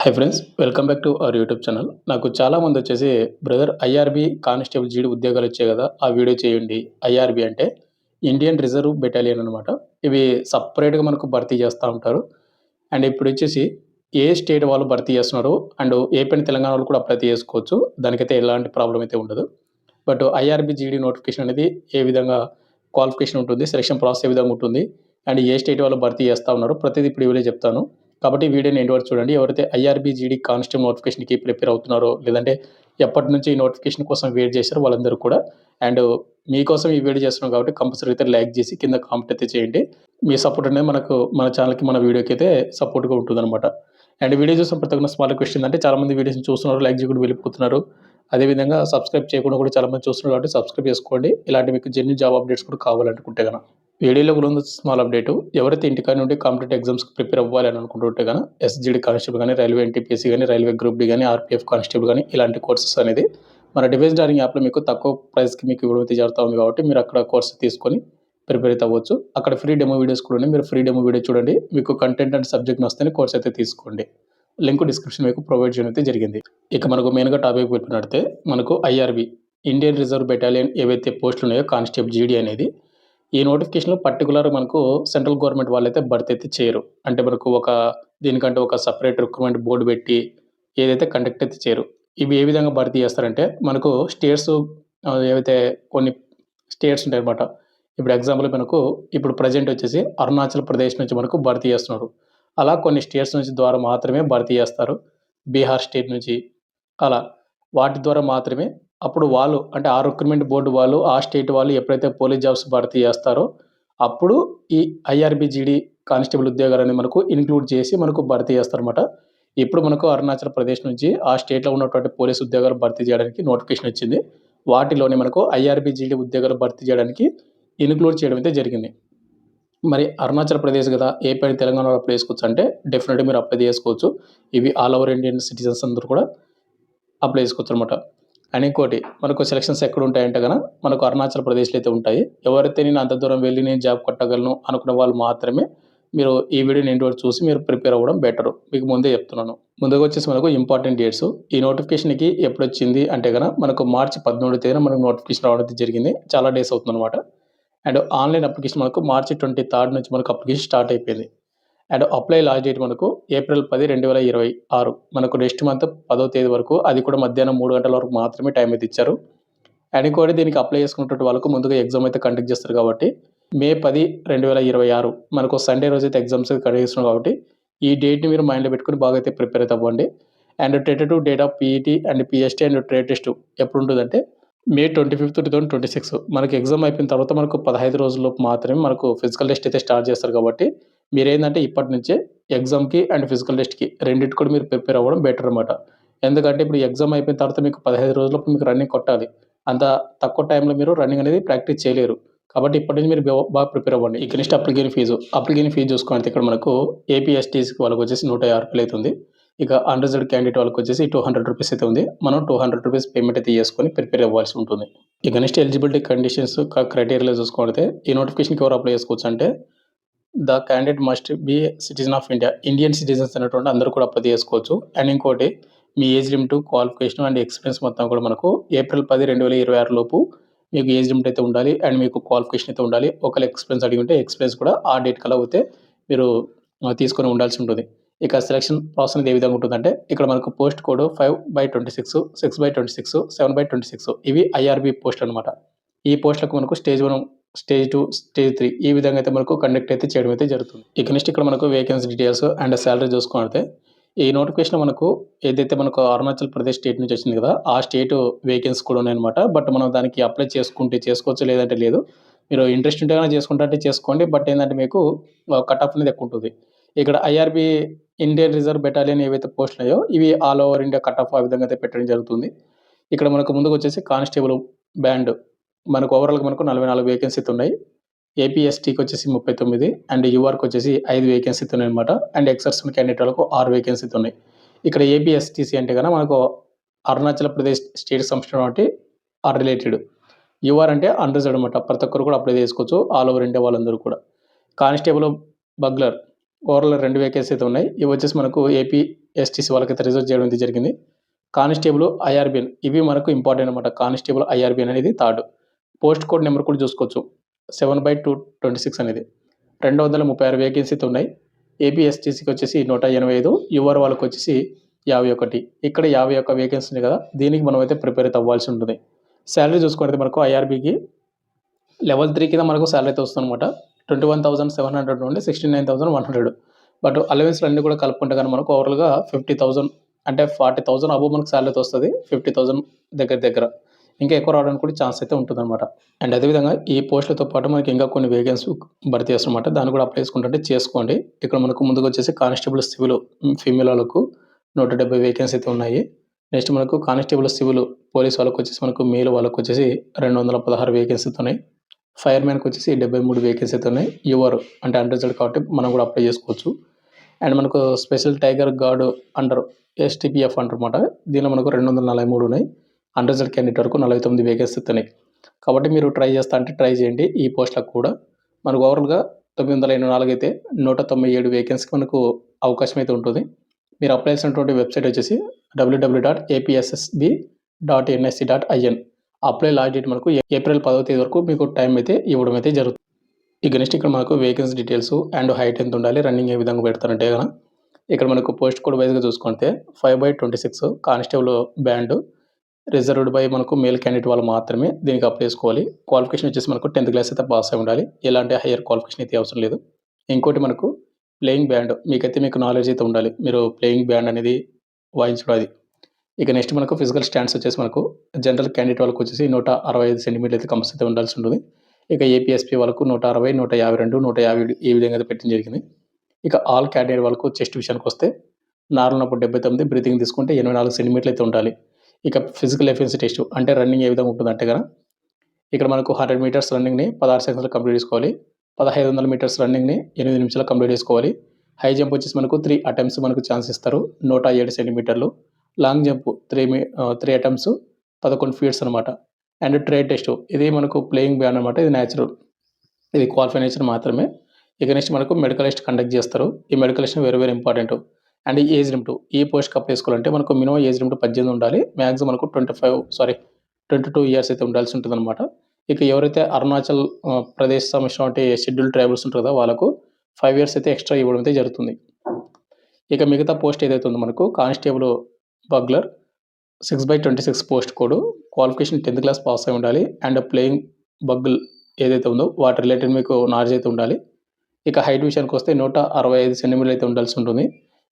Hi friends, welcome back to our YouTube channel. నాకు చాలామంది వచ్చేసి బ్రదర్ ఐఆర్‌బీ కానిస్టేబుల్ జీడీ ఉద్యోగాలు వచ్చాయి కదా! ఆ వీడియో చేయండి. ఐఆర్‌బీ అంటే ఇండియన్ రిజర్వ్ బెటాలియన్ అనమాట. ఇవి సెపరేట్‌గా మనకు భర్తీ చేస్తా ఉంటారు. అండ్ ఇప్పుడొచ్చేసి ఏ స్టేట్ వాళ్ళు భర్తీ చేస్తున్నారు అండ్ ఏపీ అండ్ తెలంగాణ వాళ్ళు కూడా అప్లై చేసుకోవచ్చు. దానికైతే ఎలాంటి ప్రాబ్లమ్ అయితే ఉండదు. బట్ ఐఆర్‌బీ జీడీ నోటిఫికేషన్ అనేది ఏ విధంగా క్వాలిఫికేషన్ ఉంటుంది, సెలక్షన్ ప్రాసెస్ ఏ విధంగా ఉంటుంది అండ్ ఏ స్టేట్ వాళ్ళు భర్తీ చేస్తా ఉన్నారు ప్రతిదీ ఇప్పుడు ఈ వీడియోలో చెప్తాను. కాబట్టి వీడియోని ఎండ్ వరకు చూడండి. ఎవరైతే ఐఆర్‌బీ జీడీ కానిస్టేబుల్ నోటిఫికేషన్‌కి ప్రిపేర్ అవుతున్నారో, లేదంటే ఎప్పటినుంచి ఈ నోటిఫికేషన్ కోసం వెయిట్ చేశారో వాళ్ళందరూ కూడా అండ్ మీకోసం ఈ వీడియో చేస్తున్నాం కాబట్టి కంపల్సరీ అయితే లైక్ చేసి కింద కామెంట్ అయితే చేయండి. మీ సపోర్ట్ అనేది మన ఛానల్‌కి, మన వీడియోకి అయితే సపోర్ట్‌గా ఉంటుందన్నమాట. అండ్ వీడియో చూసిన ప్రతి ఒక్కరు స్మాల్ రిక్వెస్ట్ ఏంటంటే చాలామంది వీడియోస్‌ని చూస్తున్నారు, లైక్ చేయకుండా వెళ్ళిపోతున్నారు. అదేవిధంగా సబ్స్క్రైబ్ చేయకుండా కూడా చాలామంది చూస్తున్నారు కాబట్టి సబ్స్క్రైబ్ చేసుకోండి. ఇలాంటి మీకు జెన్యూన్ జాబ్ అప్డేట్స్ కూడా కావాలనుకుంటే గనక. వీడియోలో ముందు స్మాల్ అప్డేటు. ఎవరైతే ఇంటికాడ నుండి కాంపిటేటివ్ ఎగ్జామ్స్‌కి ప్రిపేర్ అవ్వాలి అని అనుకుంటుంటే గన ఎస్‌జీడీ కానిస్టేబుల్ గాని, రైల్వే ఎన్‌టీపీసీ గాని, రైల్వే గ్రూప్ డి గాని, ఆర్‌పీఎఫ్ కానిస్టేబుల్ గాని ఇలాంటి కోర్సెస్ అనేది మన డిఫెన్స్ డైరింగ్ యాప్‌లో మీకు తక్కువ ప్రైస్‌కి మీకు ఇవ్వడం అయితే జరుగుతా ఉంది కాబట్టి మీరు అక్కడ కోర్స్ తీసుకొని ప్రిపేర్ అయితే అవ్వచ్చు. అక్కడ ఫ్రీ డెమో వీడియోస్ కూడా ఉన్నాయి. మీరు ఫ్రీ డెమో వీడియో చూడండి. మీకు కంటెంట్ అండ్ సబ్జెక్ట్ నచ్చితేనే కోర్స్ అయితే తీసుకోండి. లింక్ డిస్క్రిప్షన్ మీకు ప్రొవైడ్ చేయడం అయితే జరిగింది. ఇక మనకు మెయిన్‌గా టాపిక్ పెట్టినట్టే మనకు ఐఆర్‌బీ ఇండియన్ రిజర్వ్ బెటాలియన్ ఏవైతే పోస్టులు ఉన్నాయో కానిస్టేబుల్ జీడీ అనేది ఈ నోటిఫికేషన్‌లో పర్టిక్యులర్ మనకు సెంట్రల్ గవర్నమెంట్ వాళ్ళైతే భర్తీ అయితే చేయరు. అంటే మనకు దీనికంటే ఒక సెపరేట్ రిక్రూట్‌మెంట్ బోర్డ్ పెట్టి ఏదైతే కండక్ట్ అయితే చేయరు. ఇవి ఏ విధంగా భర్తీ చేస్తారంటే మనకు స్టేట్స్ ఏవైతే కొన్ని స్టేట్స్ ఉంటాయన్నమాట. ఇప్పుడు ఎగ్జాంపుల్ మనకు ఇప్పుడు ప్రెజెంట్ వచ్చేసి అరుణాచల్ ప్రదేశ్ నుంచి మనకు భర్తీ చేస్తున్నారు. అలా కొన్ని స్టేట్స్ నుంచి ద్వారా మాత్రమే భర్తీ చేస్తారు. బీహార్ స్టేట్ నుంచి అలా. వాటి ద్వారా మాత్రమే అప్పుడు వాళ్ళు అంటే ఆ రిక్రూట్‌మెంట్ బోర్డ్ వాళ్ళు, ఆ స్టేట్ వాళ్ళు ఎప్పుడైతే పోలీస్ జాబ్స్ భర్తీ చేస్తారో, అప్పుడు ఈ ఐఆర్‌బీ జీడీ కానిస్టేబుల్ ఉద్యోగాలని మనకు ఇంక్లూడ్ చేసి మనకు భర్తీ చేస్తారన్నమాట. ఇప్పుడు మనకు అరుణాచల్ ప్రదేశ్ నుంచి ఆ స్టేట్‌లో ఉన్నటువంటి పోలీస్ ఉద్యోగాలు భర్తీ చేయడానికి నోటిఫికేషన్ వచ్చింది. వాటిలోనే మనకు ఐఆర్‌బీ జీడీ ఉద్యోగాలు భర్తీ చేయడానికి ఇంక్లూడ్ చేయడం అయితే జరిగింది. మరి అరుణాచల్ ప్రదేశ్ గదా! ఏపీ అండ్ తెలంగాణలో అప్లై చేసుకోవచ్చా అంటే డెఫినెట్‌గా మీరు అప్లై చేసుకోవచ్చు. ఇవి ఆల్ ఓవర్ ఇండియన్ సిటిజన్స్ అందరూ కూడా అప్లై చేసుకోవచ్చనమాట. అండ్ ఇంకోటి మనకు సెలక్షన్స్ ఎక్కడుంటాయంటే మనకు అరుణాచల్ ప్రదేశ్‌లో అయితే ఉంటాయి. ఎవరైతే నేను అంత దూరం వెళ్లి నేను జాబ్ కొట్టగలను అనుకున్న వాళ్ళు మాత్రమే మీరు ఈ వీడియోని ఎండ్ వరకు చూసి మీరు ప్రిపేర్ అవ్వడం బెటరు. మీకు ముందే చెప్తున్నాను. ముందుగా వచ్చేసి మనకు ఇంపార్టెంట్ డేట్స్. ఈ నోటిఫికేషన్‌కి ఎప్పుడొచ్చింది అంటే మనకు మార్చి 13వ తేదీన మనకు నోటిఫికేషన్ రావడం అయితే జరిగింది. చాలా డేస్ అవుతుందనమాట. అండ్ ఆన్‌లైన్ అప్లికేషన్ మనకు మార్చి 23 నుంచి మనకు అప్లికేషన్ స్టార్ట్ అయిపోయింది. అండ్ అప్లై లాస్ట్ డేట్ మనకు ఏప్రిల్ 10, 2026 మనకు నెక్స్ట్ మంత్ 10వ తేదీ వరకు, అది కూడా మధ్యాహ్నం 3 గంటల వరకు మాత్రమే టైం అయితే ఇచ్చారు. అండ్ ఇంకోటి దీనికి అప్లై చేసుకున్నటువంటి వాళ్ళకు ముందుగా ఎగ్జామ్ అయితే కండక్ట్ చేస్తారు కాబట్టి మే 10, 2026 మనకు సండే రోజైతే ఎగ్జామ్స్ కండక్ట్ చేస్తున్నారు కాబట్టి ఈ డేట్‌ని మీరు మైండ్‌లో పెట్టుకొని బాగా అయితే ప్రిపేర్ అయితే అవ్వండి. And tentative date of PET and PST and trade test ఎప్పుడుంటుందంటే మే 25, 2026 మనకి ఎగ్జామ్ అయిపోయిన తర్వాత మనకు 15 రోజుల్లోపు మాత్రమే మనకు ఫిజికల్ టెస్ట్ అయితే స్టార్ట్ చేస్తారు కాబట్టి మీరేందంటే ఇప్పటి నుంచే ఎగ్జామ్‌కి అండ్ ఫిజికల్ టెస్ట్‌కి రెండిటికి కూడా మీరు ప్రిపేర్ అవ్వడం బెటర్ అనమాట. ఎందుకంటే ఇప్పుడు ఎగ్జామ్ అయిపోయిన తర్వాత మీకు 15 రోజుల్లోపు మీకు రన్నింగ్ కొట్టాలి. అంత తక్కువ టైంలో మీరు రన్నింగ్ అనేది ప్రాక్టీస్ చేయలేరు. కాబట్టి ఇప్పటి నుంచి మీరు బాగా ప్రిపేర్ అవ్వండి. ఇక నెక్స్ట్ అప్లికేషన్ ఫీజు చూసుకుంటే ఇక్కడ మనకు ఏపీ ఎస్టీస్‌కి వాళ్ళకొచ్చేసి రూ. 150 అవుతుంది. ఇక అన్‌రిజర్వ్డ్ క్యాండిడేట్ వాళ్ళకొచ్చేసి రూ. 200 అయితే ఉంది. మనం రూ. 200 పేమెంట్ అయితే చేసుకొని ప్రిపేర్ అవ్వాల్సి ఉంటుంది. ఇక నెక్స్ట్ ఎలిజిబిలిటీ కండిషన్స్ క్రైటీరియాలో చూసుకుంటే ఈ నోటిఫికేషన్‌కి ఎవరు అప్లై చేసుకోవచ్చు అంటే the candidate must be citizen of India. Indian citizens అనేటువంటి అందరూ కూడా అప్లై చేసుకోవచ్చు. అండ్ ఇంకోటి మీ age limit, qualification and experience మొత్తం కూడా మనకు ఏప్రిల్ 10, 2026 లోపు మీకు ఏజ్ లిమిట్ అయితే ఉండాలి. అండ్ మీకు క్వాలిఫికేషన్ అయితే ఉండాలి. ఒకవేళ ఎక్స్‌పీరియన్స్ అడిగి ఉంటే ఎక్స్‌పీరియన్స్ కూడా ఆ డేట్ కల్లా అవుతే మీరు తీసుకొని ఉండాల్సి ఉంటుంది. ఇక సెలక్షన్ ప్రాసెస్ అనేది ఏ విధంగా ఉంటుందంటే ఇక్కడ మనకు పోస్ట్ కోడ్ 5/26, 6/26, 7/26 ఇవి ఐఆర్‌బీ పోస్ట్ అనమాట. ఈ పోస్ట్‌లకు మనకు స్టేజ్ 1, స్టేజ్ 2, స్టేజ్ 3 ఈ విధంగా అయితే మనకు కండక్ట్ అయితే చేయడం అయితే జరుగుతుంది. ఇక నెక్స్ట్ ఇక్కడ మనకు వేకెన్సీ డీటెయిల్స్ అండ్ సాలరీ చూసుకుంటే ఈ నోటిఫికేషన్ మనకు ఏదైతే మనకు అరుణాచల్ ప్రదేశ్ స్టేట్ నుంచి వచ్చింది కదా! ఆ స్టేట్ వేకెన్సీ కూడా ఉన్నాయన్నమాట. బట్ మనం దానికి అప్లై చేసుకుంటే చేసుకోవచ్చు, లేదంటే లేదు. మీరు ఇంట్రెస్ట్ ఉంటే గనక చేసుకుంటా అంటే చేసుకోండి. బట్ ఏందంటే మీకు కట్ ఆఫ్ అనేది ఎక్కువ ఉంటుంది. ఇక్కడ ఐఆర్‌బీ ఇండియన్ రిజర్వ్ బెటాలియన్ ఏవైతే పోస్టులున్నాయో ఇవి all over India cut off ఆ విధంగా అయితే పెట్టడం జరుగుతుంది. ఇక్కడ మనకు ముందుకొచ్చేసి కానిస్టేబుల్ బ్యాండ్ మనకు ఓవరాల్‌గా మనకు 44 వేకెన్సీ అయితే ఉన్నాయి. ఏపీ ఎస్టీకి వచ్చేసి 39 అండ్ యూఆర్‌కి వచ్చేసి 5 వేకెన్సీ అయితే ఉన్నాయన్నమాట. అండ్ ఎక్స్-సర్వీస్‌మెన్ క్యాండిడేట్ వాళ్ళకు 6 వేకెన్సీ అయితే ఉన్నాయి. ఇక్కడ ఏపీ ఎస్టీసీ అంటే మనకు అరుణాచల్ ప్రదేశ్ స్టేట్‌కి సంబంధించినటువంటి రిలేటెడ్. యూఆర్ అంటే అన్‌రిజర్వ్డ్ అనమాట. ప్రతి ఒక్కరు కూడా అప్లై చేసుకోవచ్చు. ఆల్ ఓవర్ ఇండియా వాళ్ళందరూ కూడా. కానిస్టేబుల్ బగ్లర్ ఓవరాల్ 2 వేకెన్సీ అయితే ఉన్నాయి. ఇవి వచ్చేసి మనకు ఏపీ ఎస్టీసీ వాళ్ళకైతే రిజర్వ్ చేయడం అయితే జరిగింది. కానిస్టేబుల్, ఐఆర్‌బీఎన్ ఇవి మనకు ఇంపార్టెంట్ అనమాట. కానిస్టేబుల్, ఐఆర్‌బీఎన్ అనేది థర్డ్. పోస్ట్ కోడ్ నెంబర్ కూడా చూసుకోవచ్చు. 7/226 అనేది. 236 వేకెన్సీ అయితే ఉన్నాయి. ఏపీ ఎస్టీసీకి వచ్చేసి 185, యూఆర్ వాళ్ళకొచ్చేసి 51. ఇక్కడ 51 వేకెన్సీ ఉంది కదా! దీనికి మనమైతే ప్రిపేర్ అయితే అవ్వాల్సి ఉంటుంది. సాలరీ చూసుకుంటే మనకు ఐఆర్‌బీకి లెవెల్ 3 కింద మనకు సాలరీ అయితే వస్తుందనమాట. 21,700 నుండి 69,100. బట్ అలవెన్స్‌లు అన్నీ కూడా కలుపుకుంటే గాని మనకు ఓవరాల్‌గా 50,000 అంటే 40,000 అబోవ్ మనకు సాలరీ అయితే వస్తది. 50,000 దగ్గర. ఇంకా ఎక్కువ రావడానికి కూడా ఛాన్స్ అయితే ఉంటుందనమాట. అండ్ అదేవిధంగా ఈ పోస్టులతో పాటు మనకి ఇంకా కొన్ని వేకెన్సీ భర్తీ చేస్తారన్నమాట. దాన్ని కూడా అప్లై చేసుకుంటుంటే చేసుకోండి. ఇక్కడ మనకు ముందుగా వచ్చేసి కానిస్టేబుల్ సివిల్ ఫీమేల్ వాళ్ళకు 170 వేకెన్సీ అయితే ఉన్నాయి. నెక్స్ట్ మనకు కానిస్టేబుల్ సివిల్ పోలీస్ వాళ్ళకొచ్చేసి మనకు మేల్ వాళ్ళకొచ్చేసి 216 వేకెన్సీ అయితే ఉన్నాయి. ఫైర్‌మ్యాన్‌కి వచ్చేసి 73 వేకెన్సీ అయితే ఉన్నాయి. యూఆర్ అంటే అన్‌రిజర్వ్డ్ కాబట్టి మనం కూడా అప్లై చేసుకోవచ్చు. అండ్ మనకు స్పెషల్ టైగర్ గార్డ్ అండర్ ఎస్టీపీఎఫ్ అంటారన్నమాట. దీనిలో మనకు 243 ఉన్నాయి. అన్‌రిజర్వ్డ్ క్యాండిడేట్ వరకు 49 వేకెన్సీ అయితే ఉన్నాయి. కాబట్టి మీరు ట్రై చేస్తా అంటే ట్రై చేయండి. ఈ పోస్టులకు కూడా మనకు ఓవరాల్‌గా 984 అయితే 197 వేకెన్సీకి మనకు అవకాశం అయితే ఉంటుంది. మీరు అప్లై చేసినటువంటి వెబ్‌సైట్ వచ్చేసి www.apssb.nsc.in. అప్లై లాస్ట్ డేట్ మనకు ఏప్రిల్ 10వ తేదీ వరకు మీకు టైం అయితే ఇవ్వడం అయితే జరుగుతుంది. ఇక నెక్స్ట్ ఇక్కడ మనకు వేకెన్సీ డీటెయిల్స్ అండ్ హైట్ ఎంత ఉండాలి, రన్నింగ్ ఏ విధంగా పెడతారంటే గన ఇక్కడ మనకు పోస్ట్ కోడ్ వైజ్‌గా చూసుకుంటే 5/26 కానిస్టేబుల్ బ్యాండ్ రిజర్వ్డ్ బై మనకు మేల్ క్యాండిడేట్ వాళ్ళు మాత్రమే దీనికి అప్లై చేసుకోవాలి. క్వాలిఫికేషన్ వచ్చేసి మనకు 10th క్లాస్ అయితే పాస్ అయి ఉండాలి. ఎలాంటి హైయర్ క్వాలిఫికేషన్ అయితే అవసరం లేదు. ఇంకోటి మనకు ప్లేయింగ్ బ్యాండ్ మీకు నాలెడ్జ్ అయితే ఉండాలి. మీరు ప్లేయింగ్ బ్యాండ్ అనేది వాయించడం అది. ఇక నెక్స్ట్ మనకు ఫిజికల్ స్టాండ్స్ వచ్చేసి మనకు జనరల్ క్యాండిడేట్ వాళ్ళకి వచ్చేసి 165 సెంటీమీటర్లు అయితే కంపల్సరీ అయితే ఉండాల్సి ఉంటుంది. ఇక ఏపీఎస్పీ వాళ్ళకు 160, 152, 150 ఈ విధంగా అయితే పెట్టడం జరిగింది. ఇక ఆల్ క్యాండిడేట్ వాళ్ళకు చెస్ట్ విషయానికి వస్తే నార్మల్ ఉన్నప్పుడు 79, బ్రీతింగ్ తీసుకుంటే 84 సెంటీమీటర్లు అయితే ఉండాలి. ఇక ఫిజికల్ ఎఫిషియన్సీ టెస్ట్ అంటే రన్నింగ్ ఏ విధంగా ఉంటుందంటే గన ఇక్కడ మనకు 100 మీటర్స్ రన్నింగ్‌ని 16 సెకండ్స్‌లో కంప్లీట్ చేసుకోవాలి. 1500 మీటర్స్ రన్నింగ్‌ని 8 నిమిషాల్లో కంప్లీట్ చేసుకోవాలి. హై జంప్ వచ్చేసి మనకు 3 అటెంప్ట్స్ మనకు ఛాన్స్ ఇస్తారు. 107 సెంటీమీటర్లు. లాంగ్ జంప్ 3 అటెంప్ట్స్ 11 ఫీట్స్ అనమాట. అండ్ ట్రేడ్ టెస్ట్ ఇది మనకు ప్లేయింగ్ బ్యాండ్ అనమాట. ఇది న్యాచురల్. ఇది క్వాలిఫై నేచర్ మాత్రమే. ఇక నెక్స్ట్ మనకు మెడికల్ టెస్ట్ కండక్ట్ చేస్తారు. ఈ medical test very important. And age limit ఈ పోస్ట్‌కి అప్లై చేసుకోవాలంటే మనకు మినిమం ఏజ్ లిమిట్ 18 ఉండాలి. మాక్సిమం మనకు 22 ఇయర్స్ అయితే ఉండాల్సి ఉంటుందన్నమాట. ఇక ఎవరైతే అరుణాచల్ ప్రదేశ్ సంబంధించిన అంటే షెడ్యూల్డ్ ట్రైబల్స్ ఉంటారు కదా! వాళ్ళకు 5 ఇయర్స్ అయితే ఎక్స్ట్రా ఇవ్వడం అయితే జరుగుతుంది. ఇక మిగతా పోస్ట్ ఏదైతే ఉందో మనకు constable bugler 6/26 post code qualification 10th class pass అయి ఉండాలి. అండ్ ప్లేయింగ్ బగ్ల్ ఏదైతే ఉందో వాటి రిలేటెడ్ మీకు నాలెడ్జ్ అయితే ఉండాలి. ఇక హైట్ విషయానికి వస్తే 165 సెంటీమీటర్లు అయితే ఉండాల్సి ఉంటుంది.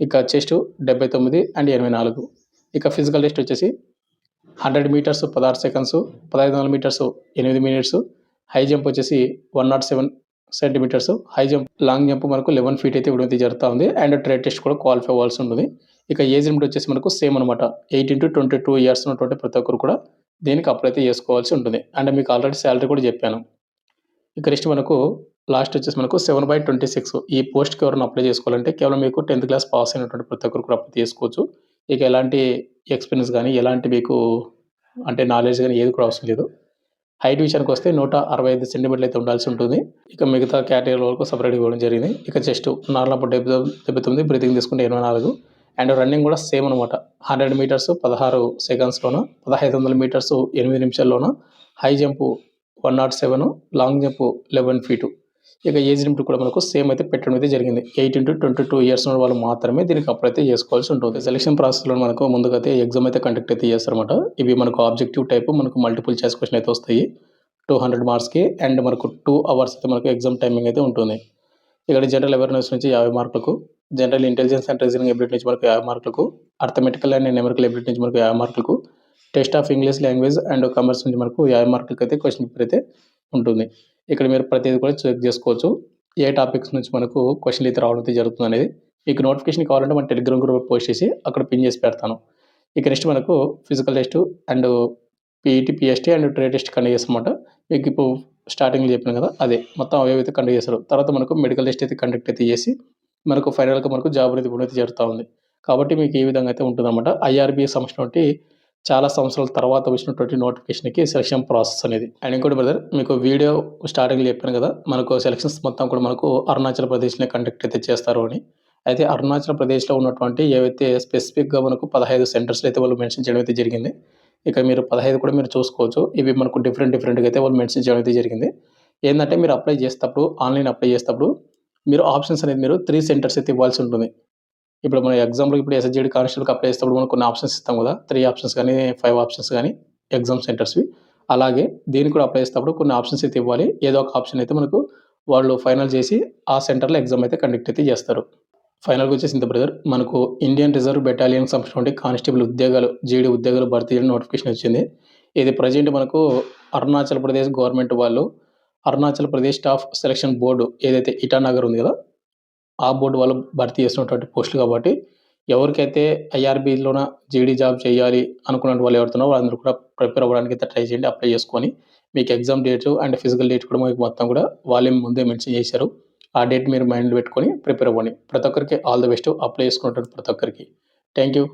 ఇక చెస్ట్ 79 అండ్ 84. ఇక ఫిజికల్ టెస్ట్ వచ్చేసి 100 metres 16 seconds, 1500 metres 8 minutes, high jump వచ్చేసి 107 centimetres, high jump long jump మనకు 11 ఫీట్ అయితే ఇవ్వడం జరుగుతూ ఉంది. అండ్ ట్రేడ్ టెస్ట్ కూడా క్వాలిఫై అవ్వాల్సి ఉంటుంది. ఇక ఏజ్ లిమిట్ వచ్చేసి మనకు సేమ్ అనమాట. 18-22 ఇయర్స్ ఉన్నటువంటి ప్రతి ఒక్కరు కూడా దీనికి అప్లై అయితే చేసుకోవాల్సి ఉంటుంది. అండ్ మీకు ఆల్రెడీ సాలరీ కూడా చెప్పాను. ఇక నెక్స్ట్ మనకు లాస్ట్ వచ్చేసి మనకు 7/26 ఈ పోస్ట్‌కి ఎవరైనా అప్లై చేసుకోవాలంటే కేవలం మీకు 10th క్లాస్ పాస్ అయినటువంటి ప్రతి ఒక్కరు కూడా అప్లై చేసుకోవచ్చు. ఇక ఎలాంటి ఎక్స్‌పీరియన్స్ గాని, ఎలాంటి మీకు అంటే నాలెడ్జ్ గాని ఏది కూడా అవసరం లేదు. హైట్ విషయానికి వస్తే 165 సెంటీమీటర్లు అయితే ఉండాల్సి ఉంటుంది. ఇక మిగతా కేటగిరీ వరకు సెపరేట్‌గా ఇవ్వడం జరిగింది. ఇక చెస్ట్ నార్మల్ అప్పుడు 79, బ్రీతింగ్ తీసుకుంటే 84 అండ్ రన్నింగ్ కూడా సేమ్ అనమాట. 100 మీటర్స్ 16 సెకండ్స్‌లోన, 1500 మీటర్స్ 8 నిమిషాల్లోన, high jump 107, long jump 11 feet. ఇక ఏజ్ లిమిట్ కూడా మనకు సేమ్ అయితే పెట్టడం అయితే జరిగింది. 18-22 ఇయర్స్ ఉన్న వాళ్ళు మాత్రమే దీనికి అప్లై అయితే చేసుకోవాల్సి ఉంటుంది. సెలక్షన్ ప్రాసెస్‌లో మనకు ముందుగా అయితే ఎగ్జామ్ అయితే కండక్ట్ అయితే చేస్తారన్నమాట. ఇవి మనకు ఆబ్జెక్టివ్ టైప్ మనకు మల్టిపుల్ చాయిస్ క్వెషన్ అయితే వస్తాయి. 200 మార్క్స్‌కి అండ్ మనకు 2 అవర్స్ అయితే మనకు ఎగ్జామ్ టైమింగ్ అయితే ఉంటుంది. ఇక్కడ జనరల్ అవేర్‌నెస్ నుంచి 50 మార్కులకు, general intelligence and reasoning ability నుంచి మనకు 50 మార్కులకు, అర్థమెటికల్ అండ్ న్యూమరికల్ ఎబిలిటీ నుంచి మనకు 50 మార్కులకు, test of English language and commerce నుంచి మనకు 50 మార్కులకి అయితే క్వెషన్ పేపర్ అయితే ఉంటుంది. ఇక్కడ మీరు ప్రతిదీ కూడా చెక్ చేసుకోవచ్చు. ఏ టాపిక్స్ నుంచి మనకు క్వెషన్లు అయితే రావడం అయితే జరుగుతుందనేది. మీకు నోటిఫికేషన్ కావాలంటే మన టెలిగ్రామ్ గ్రూప్‌లో పోస్ట్ చేసి అక్కడ పిన్ చేసి పెడతాను. ఇక నెక్స్ట్ మనకు physical test and PET, PST and trade test conduct చేస్తామన్నమాట. మీకు ఇప్పుడు స్టార్టింగ్‌లో చెప్పాను కదా! అదే మొత్తం అవే అయితే కండక్ట్ చేస్తారు. తర్వాత మనకు మెడికల్ టెస్ట్ అయితే కండక్ట్ అయితే చేసి మనకు ఫైనల్‌గా మనకు జాబ్ అనేది ఇవ్వడం అయితే జరుగుతా ఉంది. కాబట్టి మీకు ఈ విధంగా అయితే ఉంటుందన్నమాట. ఐఆర్‌బీకి సంబంధించినటువంటి చాలా సంవత్సరాల తర్వాత వచ్చినటువంటి నోటిఫికేషన్‌కి సెలక్షన్ ప్రాసెస్ అనేది. అండ్ ఇంకోటి బ్రదర్ మీకు వీడియో స్టార్టింగ్‌లో చెప్పాను కదా! మనకు సెలక్షన్స్ మొత్తం కూడా మనకు అరుణాచల్ ప్రదేశ్‌లోనే కండక్ట్ అయితే చేస్తారు అని. అయితే అరుణాచల్ ప్రదేశ్‌లో ఉన్నటువంటి ఏవైతే స్పెసిఫిక్‌గా మనకు 15 సెంటర్స్‌లో అయితే వాళ్ళు మెన్షన్ చేయడం అయితే జరిగింది. ఇక మీరు 15 కూడా మీరు చూసుకోవచ్చు. ఇవి మనకు డిఫరెంట్‌గా అయితే వాళ్ళు మెన్షన్ చేయడం అయితే జరిగింది. ఏందంటే మీరు అప్లై చేసేటప్పుడు ఆన్‌లైన్ అప్లై చేసేటప్పుడు మీరు ఆప్షన్స్ అనేది మీరు 3 సెంటర్స్ అయితే ఇవ్వాల్సి ఉంటుంది. ఇప్పుడు మన ఎగ్జాంపుల్‌కి ఇప్పుడు ఎస్‌హెచ్‌జీడీ కానిస్టేబుల్‌కి అప్లై చేసేటప్పుడు మనం కొన్ని ఆప్షన్స్ ఇస్తాం కదా! 3 ఆప్షన్స్ గాని, 5 ఆప్షన్స్ గాని ఎగ్జామ్ సెంటర్స్‌వి. అలాగే దీనికి కూడా అప్లై చేసేటప్పుడు కొన్ని ఆప్షన్స్ అయితే ఇవ్వాలి. ఏదో ఒక ఆప్షన్ అయితే మనకు వాళ్ళు ఫైనల్ చేసి ఆ సెంటర్‌లో ఎగ్జామ్ అయితే కండక్ట్ అయితే చేస్తారు. ఫైనల్‌గా వచ్చేసి ఇంతే బ్రదర్. మనకు ఇండియన్ రిజర్వ్ బెటాలియన్‌కి సంబంధించినటువంటి కానిస్టేబుల్ ఉద్యోగాలు, జీడీ ఉద్యోగాలు భర్తీ చేయడం నోటిఫికేషన్ వచ్చింది. ఇది ప్రెజెంట్ మనకు అరుణాచల్ ప్రదేశ్ గవర్నమెంట్ వాళ్ళు Arunachal Pradesh staff selection board ఏదైతే ఇటానగర్ ఉంది కదా! ఆ బోర్డ్ వాళ్ళు భర్తీ చేస్తున్నటువంటి పోస్టులు కాబట్టి, ఎవరికైతే ఐఆర్‌బీలోన జీడీ జాబ్ చేయాలి అనుకున్న వాళ్ళు ఎవరుతున్నారో వాళ్ళందరూ కూడా ప్రిపేర్ అవ్వడానికి అయితే ట్రై చేయండి. అప్లై చేసుకొని మీకు exam date and physical date కూడా మీకు మొత్తం కూడా వాళ్ళే ముందే మెన్షన్ చేశారు. ఆ డేట్ మీరు మైండ్‌లో పెట్టుకొని ప్రిపేర్ అవ్వండి. ప్రతి ఒక్కరికి ఆల్ ది బెస్ట్. అప్లై చేసుకున్నటువంటి ప్రతి ఒక్కరికి. Thank you.